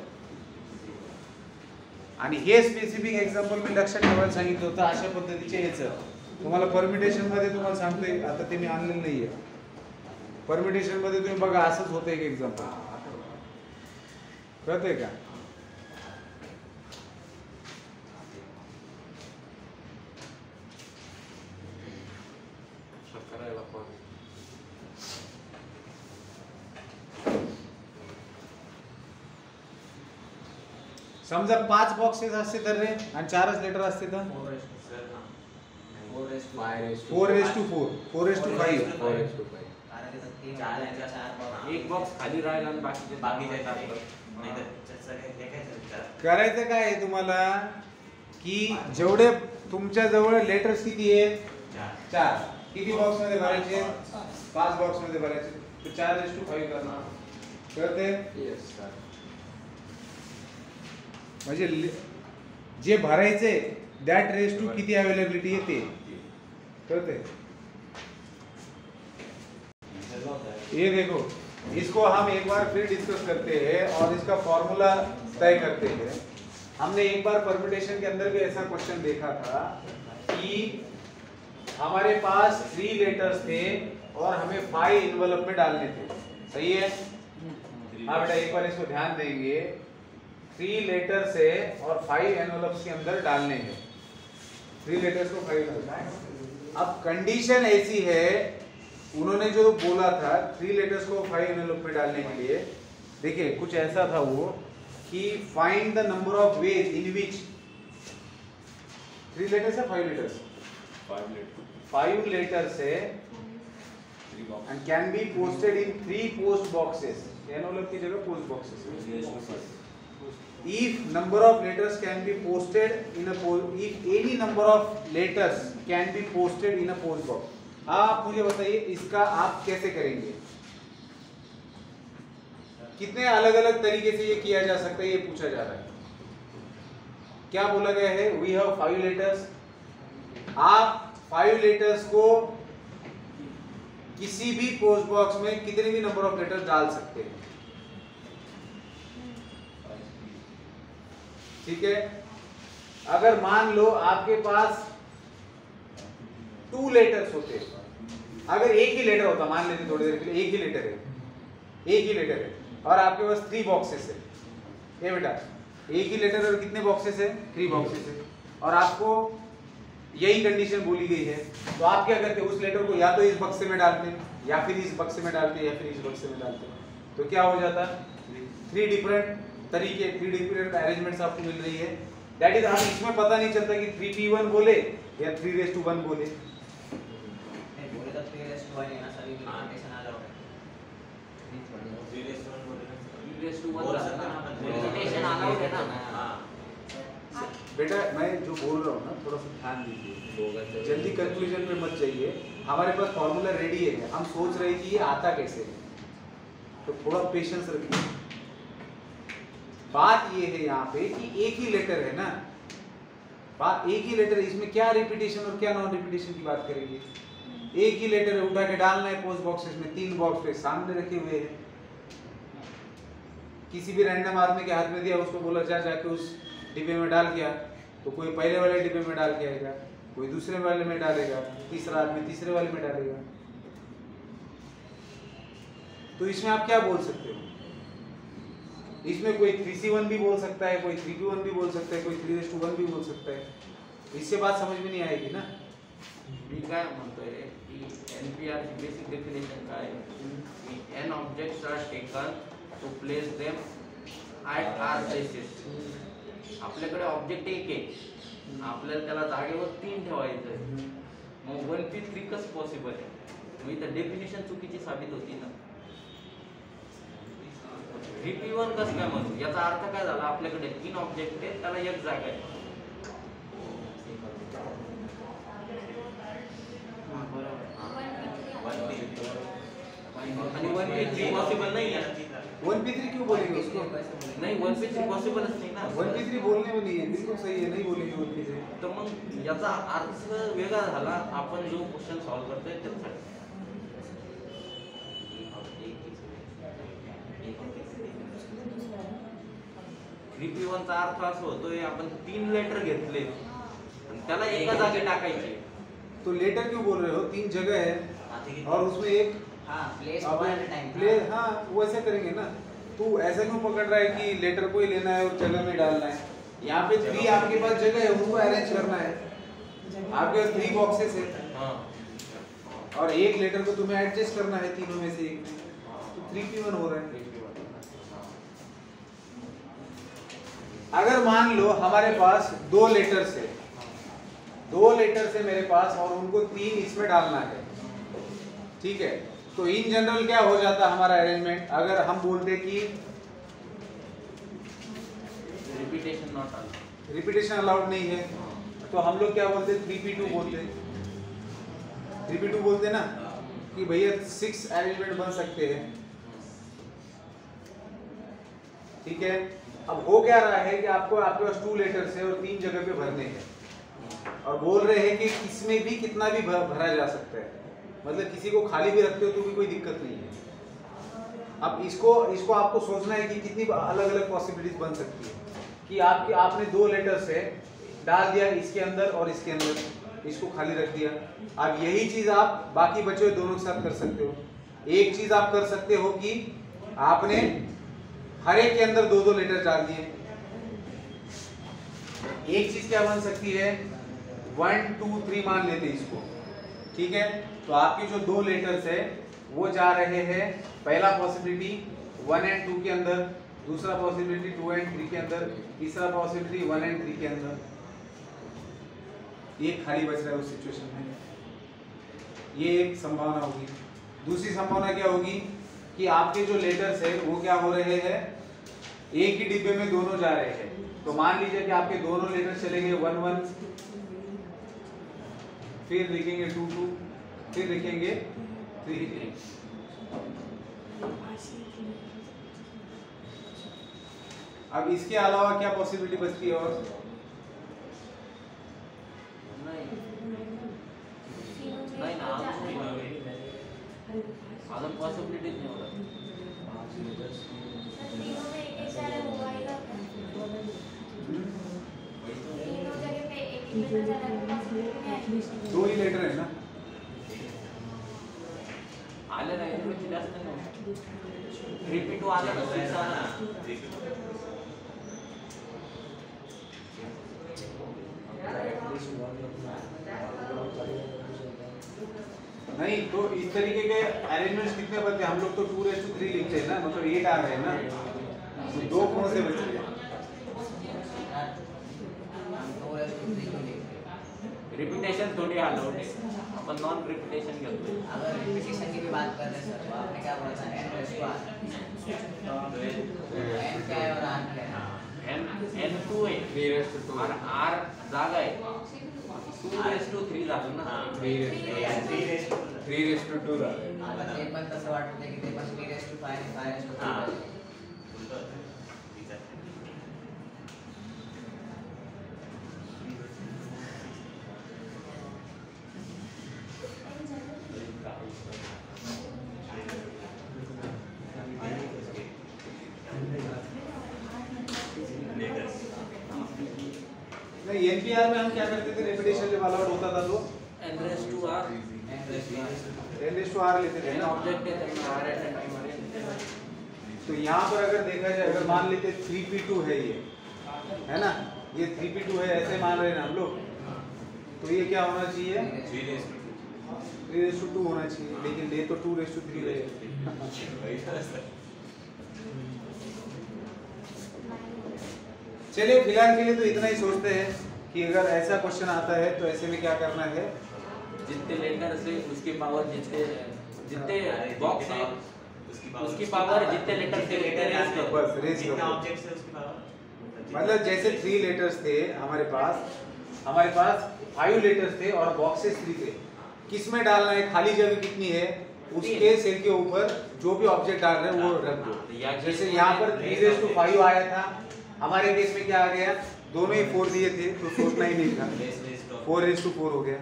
आणि हे स्पेसिफिक एक्झाम्पल मी लक्षात ठेवायला सांगितलं होतं अशा पद्धतीचे ह्याचं. तुम्हाला परमिटेशन मध्ये तुम्हाला सांगतोय आता ते मी आणलेलं नाहीये. परमिटेशन मध्ये तुम्ही बघा असंच होतं एक एक्झाम्पल. कळतंय का. करायला पण समजा 5 बॉक्सेस असते तर रे आणि 4च लेटर असते तर 4:4 एक बॉक्स खाली राहिला आणि बाकीचे करायचं काय आहे तुम्हाला की जेवढे तुमच्या जवळ लेटर्स किती आहेत 4 किती बॉक्स मध्ये भरायचे 5 बॉक्स मध्ये भरायचे तर 4:5 करणार. कळते म्हणजे जे भरायचे दॅट रेस टू किती अवेलेबिलिटी येते. कळते. ये देखो इसको हम एक बार फिर डिस्कस करते हैं और इसका फॉर्मूला तय करते हैं. हमने एक बार परम्यूटेशन के अंदर भी ऐसा क्वेश्चन देखा था कि हमारे पास 3 लेटर्स थे और हमें 5 एनवलप में डालने थे. सही है. हाँ बेटा एक बार इसको ध्यान देंगे. 3 लेटर्स है और 5 एनवलप्स के अंदर डालने हैं. 3 लेटर्स को 5 डालना है. अब कंडीशन ऐसी है उन्होंने जो बोला था 3 लेटर्स को 5 एनवलप में डालने के लिए. देखिए कुछ ऐसा था वो कि find the number of ways in which 3 letters है 5 लेटर्स 5 लेटर्स है and can be posted in 3 post boxes. Envelope की जगह post boxes. If number of letters can be posted in a post, if any number of letters can be posted in a post box. आप मुझे बताइए इसका आप कैसे करेंगे. कितने अलग अलग तरीके से ये किया जा सकता है ये पूछा जा रहा है. क्या बोला गया है we have 5 letters. आप 5 letters को किसी भी पोस्ट बॉक्स में कितने भी नंबर ऑफ लेटर्स डाल सकते हैं. ठीक है. अगर मान लो आपके पास 2 लेटर्स होते, अगर एक ही लेटर होता, मान लेते थोड़ी देर के लिए एक ही लेटर है और आपके पास 3 बॉक्सेस है. ये बेटा एक ही लेटर और कितने बॉक्सेस है 3 बॉक्सेस है और आपको यही कंडीशन बोली गई है. तो आप क्या करते उस लेटर को या तो इस बक्से में डालते या फिर इस बक्से में डालते या फिर इस बक्से में डालते. तो क्या हो जाता 3 डिफरेंट तरीके 3 डिफरेंट अरेंजमेंट्स आपको मिल रही है. दैट इज हम इसमें पता नहीं चलता कि 3p1 बोले या 3:1 बोले. बोले तो 3:1 है ना सभी रिपिटेशन आ जाओगे. 3:1 अलाउड है ना. बेटा मैं जो बोल रहा हूँ ना थोड़ा सा ध्यान दीजिए. जल्दी कंक्लूजन पे मत जाइए. हमारे पास फॉर्मूला रेडी है. हम सोच रहे कि ये आता कैसे, तो थोड़ा पेशेंस रखिए. बात ये है यहाँ पे कि एक ही लेटर है ना. बात एक ही लेटर, इसमें क्या रिपीटेशन और क्या नॉन रिपीटेशन की बात करेंगे. एक ही लेटर है, उठा के डालना है पोस्ट बॉक्सेस में, 3 बॉक्स पे सामने रखे हुए हैं। किसी भी रैंडम आदमी के हाथ में दिया, उसको बोला जा जाके उस डिब्बे में डाल किया, तो कोई पहले वाले डिब्बे में डाल के आएगा, कोई दूसरे वाले में डालेगा, तीसरा आदमी तीसरे वाले में डालेगा। तो इसमें आप क्या बोल सकते हो? इसमें कोई 3C1 भी बोल सकता है, कोई 3P1 भी बोल सकता है, कोई 3:1 भी बोल सकता है। इससे बात समझ में नहीं आएगी ना। मी काय म्हणतोय की NPR ची बेसिक डेफिनेशन काय आहे की n objects are taken to place them at r places. आपल्याकडे ऑब्जेक्ट एक आहे, आपल्याला त्याला जागेवर 3 ठेवायचं आहे, मग 1P3 कसं पॉसिबल आहे? मग इथं डेफिनेशन चुकीची साबित होती ना। 3P1 कसं काय म्हणतो? याचा अर्थ काय झाला? आपल्याकडे 3 ऑब्जेक्ट आहेत, त्याला एक जागा आहे। आणि 1P3 पॉसिबल नाही आहे। 1P3 क्यों बोलेंगे उसको? नाही 1P3 पॉसिबलच नाही ना। 1P3 बोलने में नहीं है, बिल्कुल सही है, नहीं बोलेंगे 1P3। तर मग याचा अर्थ वेगळा झाला। आपण जो क्वेश्चन सॉल्व करतोय त्यासाठी 3P1 चा अर्थ असं होतोय आपण 3 लेटर घेतले आणि त्याला एका जागी टाकायचे। तो लेटर क्यों बोल रहे हो? 3 जगह है और उसमें एक प्लेस हाँ वैसे करेंगे ना। तू ऐसा क्यों पकड़ रहा है कि लेटर को ही लेना है और जगह में डालना है? यहाँ पे 3 आपके पास जगह है, उनको अरेंज करना है। आपके पास 3 बॉक्सेस है और एक लेटर को तुम्हें एडजस्ट करना है तीनों में से एक में, तो 3P1 हो रहा है। अगर मान लो हमारे पास 2 लेटर्स है, 2 लेटर्स है मेरे पास और उनको 3 इसमें डालना है, ठीक है? तो इन जनरल क्या हो जाता हमारा अरेंजमेंट? अगर हम बोलते कि रिपीटेशन अलाउड नहीं है, तो हम लोग क्या बोलते? 3P2 बोलते। 3P2 बोलते ना कि भैया 6 अरेंजमेंट बन सकते हैं, ठीक है? अब हो क्या रहा है कि आपको आपके पास 2 लेटर्स है और 3 जगह पे भरने हैं और बोल रहे हैं कि इसमें भी कितना भी भरा जा सकता है, मतलब किसी को खाली भी रखते हो तो भी कोई दिक्कत नहीं है। अब इसको आपको सोचना है कि कितनी अलग अलग पॉसिबिलिटीज बन सकती है कि आपने 2 लेटर्स है डाल दिया इसके अंदर और इसके अंदर, इसको खाली रख दिया। अब यही चीज आप बाकी बचे हुए दोनों के साथ कर सकते हो। एक चीज आप कर सकते हो कि आपने हर एक के अंदर 2-2 लेटर डाल दिए। एक चीज क्या बन सकती है? 1 2 3 मान लेते इसको, ठीक है? तो आपके जो 2 लेटर्स है वो जा रहे हैं, पहला पॉसिबिलिटी 1 और 2 के अंदर, दूसरा पॉसिबिलिटी 2 और 3 के अंदर, तीसरा पॉसिबिलिटी 1 और 3 के अंदर। ये खाली बच रहा है उस सिचुएशन में, ये एक संभावना होगी। दूसरी संभावना क्या होगी कि आपके जो लेटर्स है वो क्या हो रहे हैं? एक ही डिब्बे में दोनों जा रहे हैं। तो मान लीजिए कि आपके दोनों लेटर चलेंगे 1 1, फिर लिखेंगे 2 2, फिर लिखेंगे 3 3। अब इसके अलावा क्या पॉसिबिलिटी बचती है? और नाही ना, अजून पॉसिबिलिटीज नाही होत। तीनों में एक एक सारा होगा तीनों जगह पे एक लेटर जाने की पॉसिबिलिटी नहीं है। 2 ही लेटर है ना? आले ना इथून जास्त नाही। रिपीट आला ना 6 आला ना। नहीं तो इस तरीके के अरेंजमेंट्स कितने बनते हैं? हम लोग तो 2:3 लिखते हैं ना, मतलब 8 आ रहे हैं ना, तो 2 कौन से बच गए? रिपीटेशन थोड़ी अलाउड है, अपन नॉन रिपीटेशन करते हैं। अगर रिपीटेशन की भी बात कर रहे हैं सर, तो आपने क्या बोला था? n क्या है और r क्या है? n2 है 3:2 और r जागा है 2:3 झालं ना। 3:2 झालं। आता ते पण तसं वाटतं की ते पण 3:5 आणि 5:3 इन जनरल नहीं एनपीआर में हम क्या करते थे, रेपिटेशन जब अलाउड होता था तो n raised to r n/r लेते थे n ना। ऑब्जेक्ट है तो r and टाइमर है। तो यहाँ पर अगर देखा जाए, अगर मान लेते 3p2 है ये, है ना, ये 3p2 है ऐसे मान रहे हैं ना हम लोग, तो ये क्या होना चाहिए 3:2 होना चाहिए, लेकिन ले तो 2:3 रहे। चलिए फिलहाल के लिए तो इतना ही सोचते हैं कि अगर ऐसा क्वेश्चन आता है तो ऐसे में क्या करना है, जितने लेटर से उसकी पावर जितने बॉक्स है उसकी पावर जितने लेटर से रेज करो। बस रेज जितना करो। ऑब्जेक्ट्स है उसकी पावर। मतलब जैसे 3 लेटर्स थे हमारे पास 5 लेटर्स थे और बॉक्सेस 3 थे, किसमें डालना है, खाली जगह कितनी है उसके सेल के ऊपर जो भी ऑब्जेक्ट डाल रहे हैं वो रख दो। जैसे यहाँ पर 3:5 आया था, हमारे केस में क्या आ गया, दोनों ही 4 दिए थे तो सोचना ही नहीं था, 4:4 हो गया।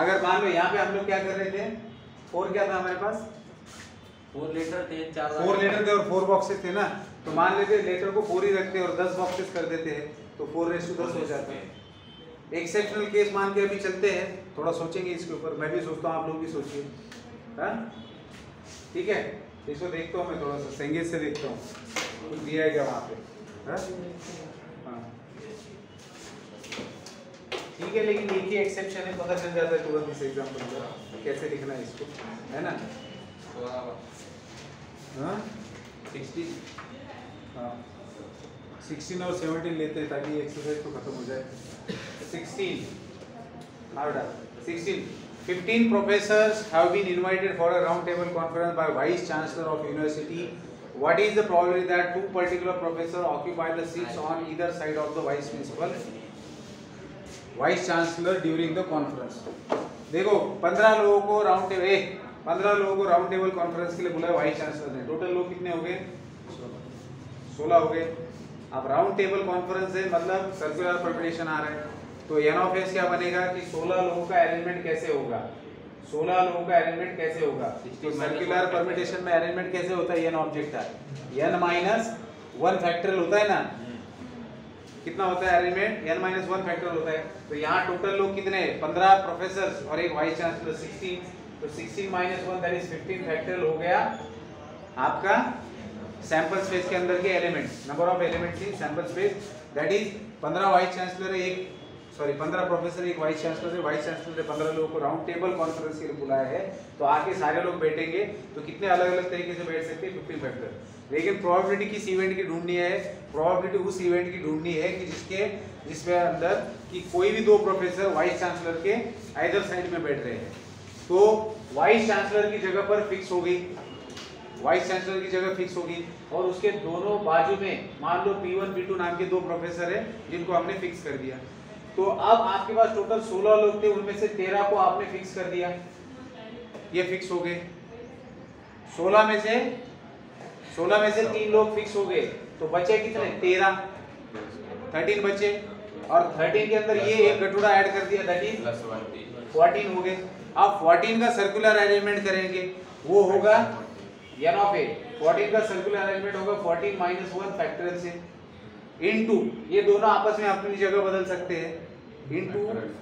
अगर मान लो यहाँ पे हम लोग क्या कर रहे थे, 4 क्या था हमारे पास, 4 लेटर थे, 4 लेटर थे और 4 बॉक्सेस थे ना, तो मान लेते लेटर को 4 ही रखते और 10 बॉक्सेस कर देते हैं तो 4:10 हो जाता है। एक्सेप्शनल केस मान के अभी चलते हैं, थोड़ा सोचेंगे इसके ऊपर, मैं भी सोचता हूँ आप लोग भी सोचिए, हाँ ठीक है। इसको देखता हूँ मैं थोड़ा सा संगीत से देखता हूँ कुछ दिया है क्या वहाँ पे, हाँ ठीक है। लेकिन एक ही एक्सेप्शन है, पता चल जाता है तुरंत इस एग्जाम्पल में कैसे लिखना है इसको, है ना। हाँ 16 और 17 लेते हैं ताकि एक्सरसाइज तो खत्म हो जाए। 16 15 professors have been invited for a round table conference by vice chancellor of university. What is the probability that 2 particular professors occupy the seats on either side of the vice principal, vice chancellor during the conference? देखो 15 लोगों को राउंड टेबल कॉन्फ्रेंस के लिए बुलाया वाइस चांसलर ने। टोटल लोग कितने हो गए, 16 हो गए। अब राउंड टेबल कॉन्फ्रेंस है मतलब सर्कुलर परम्यूटेशन आ रहा है, तो एन ऑफ एस क्या बनेगा कि 16 लोगों का अरेंजमेंट कैसे होगा, 16 लोगों का अरेंजमेंट कैसे होगा। तो सर्कुलर परम्यूटेशन में अरेंजमेंट कैसे होता है, एन ऑब्जेक्ट है, n-1 फैक्टोरियल होता है ना, कितना होता है अरेंजमेंट, n-1 फैक्टोरियल होता है। तो यहाँ टोटल लोग कितने, 15 प्रोफेसर और एक वाइस चांसलर 16, तो 16 - 1 दैट इज 15 फैक्टोरियल हो गया आपका सैंपल स्पेस के अंदर के element, number of elements in sample space that is 15 vice chancellor है, 15 प्रोफेसर एक वाइस चांसलर है, वाइस चांसलर ने 15 लोगों को राउंड टेबल कॉन्फ्रेंस के लिए बुलाया है। तो आके सारे लोग बैठेंगे, तो कितने अलग अलग तरीके से बैठ सकते हैं, 15 फैक्टर। लेकिन प्रोबेबिलिटी किस इवेंट की ढूंढनी है, प्रोबेबिलिटी उस इवेंट की ढूंढनी है कि जिसमें अंदर कि कोई भी 2 प्रोफेसर वाइस चांसलर के आइदर साइड में बैठ रहे हैं। तो वाइस चांसलर की जगह पर फिक्स हो गई, वाइस चांसलर की जगह फिक्स होगी और उसके दोनों बाजू में मान लो P1 P2 नाम के 2 प्रोफेसर हैं जिनको हमने फिक्स कर दिया। तो अब आपके पास टोटल 16 लोग थे, उनमें से 13 को आपने फिक्स कर दिया, ये फिक्स हो गए। 16 में से 3 लोग फिक्स हो गए, तो बचे कितने, 13 बचे, और 13 के अंदर ये एक गठुड़ा ऐड कर दिया दैट इज 14 हो गए। अब 14 का सर्कुलर अरेंजमेंट करेंगे, वो होगा n ऑफ a, 14 का सर्कुलर अरेंजमेंट होगा 14 - 1 फैक्टोरियल से इनटू, ये दोनों आपस में अपनी जगह बदल सकते हैं, into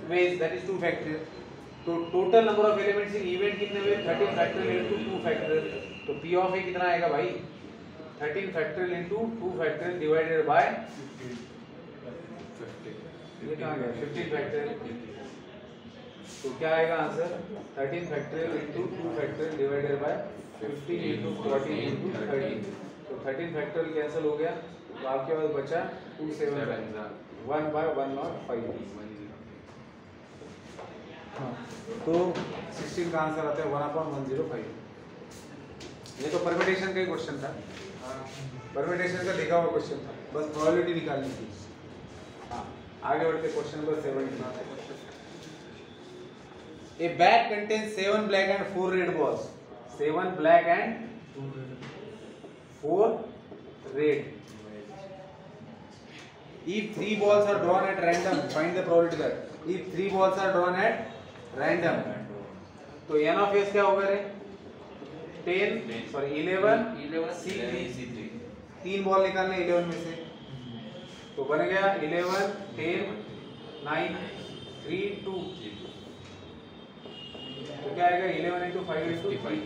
ways that is 2 factorial. तो total number of elements in event कितने हुए, 13 फैक्टोरियल इनटू 2 फैक्टोरियल। तो p ऑफ a कितना आएगा भाई, 13 factorial into 2 factorial divided by ये कहां गया 15 फैक्टोरियल। तो क्या आएगा answer, 13 factorial into 2 factorial divided by 15 into 14 into 13। तो 13 फैक्टोरियल कैंसिल हो गया, तो आपके पास बचा 2 7 1 बाय 105। हाँ, तो 16 का आंसर आता है 1/105। ये तो परम्यूटेशन का ही क्वेश्चन था, परम्यूटेशन का लिखा हुआ क्वेश्चन था, बस प्रोबेबिलिटी निकालनी थी। हाँ, आगे बढ़ते question number 17। A bag contains 7 black and 4 red balls. 7 black and 4 red. If 3 balls are drawn at random, find the probability that if 3 balls are drawn at random, तो n of s क्या होगा रे, 11 C3, 3 बॉल निकालने 11 में से, तो बन गया 11 10 9 3 2 तो क्या आएगा 11 into 5 into 3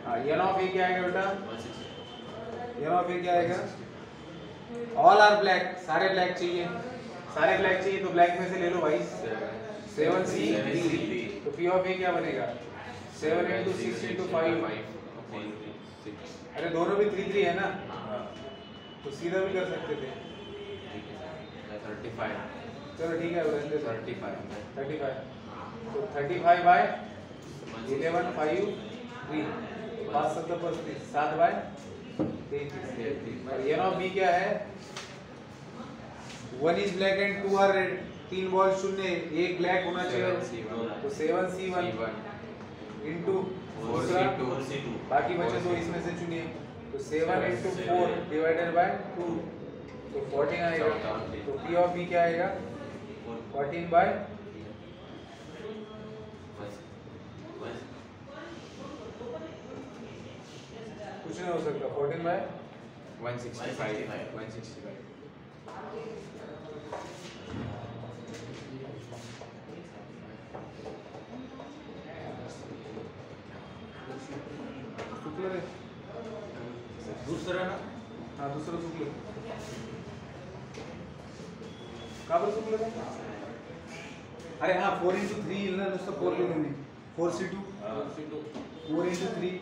हाँ n of a क्या आएगा बेटा n of a क्या आएगा ऑल आर ब्लैक सारे ब्लैक चाहिए तो ब्लैक में से ले लो भाई 7c 3 तो p of a क्या बनेगा 7 into 6 into 5 अरे दोनों भी 3 3 है ना तो सीधा भी कर सकते थे 35 चलो ठीक है 35 तो 35 बाय 11 5 3 5 7 35 7 बाय 33 और n of b क्या है 1 is black and 2 are red 3 ball शून्य एक ब्लैक होना चाहिए तो 7c1 into 4c2 बाकी बचे दो इसमें से चुनिए तो 7 into 4 divided by 2 तो 14 आएगा तो p of b क्या आएगा 14 by कुछ नहीं हो सकता 14 by 165 चुकलं रे दुसरं ना हाँ दुसरं चुकलं का बरं चुकलं रे अरे हाँ 4 into 3 येईल ना नुसतं 4 लिहून मी 4c2 4 into 3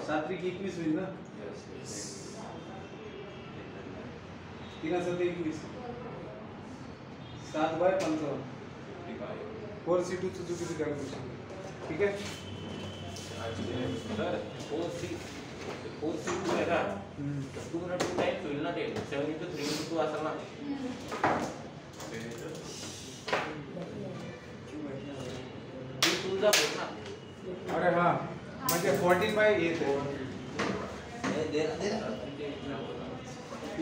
7 3 21 होईल ना 3 असेल तर 21 7 बाय 55 4c2 चं चुकीचं कॅल्क्युलेशन ठीक आहे सर 4c2 आहे का 2 ना 2 टाइम्स होईल ना ते 7 into 3 into 2 असेल ना तुझा बोल ना अरे हाँ म्हणजे 14 बाय 8 आहे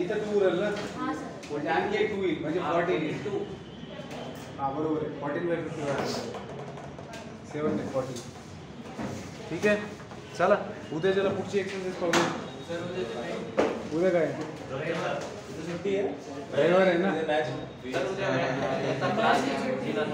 इथं 2 उरल ना हाँ सर म्हणजे आणखी एक 2 येईल म्हणजे 14 येईल 2 हाँ बरोबर आहे 14 बाय 50 7 ने 14 ठीक आहे चला उद्याच्याला पुढची एक्सरसाइज पाहूया उद्या काय सुट्टी आहे रविवार आहे ना सर उद्या क्लास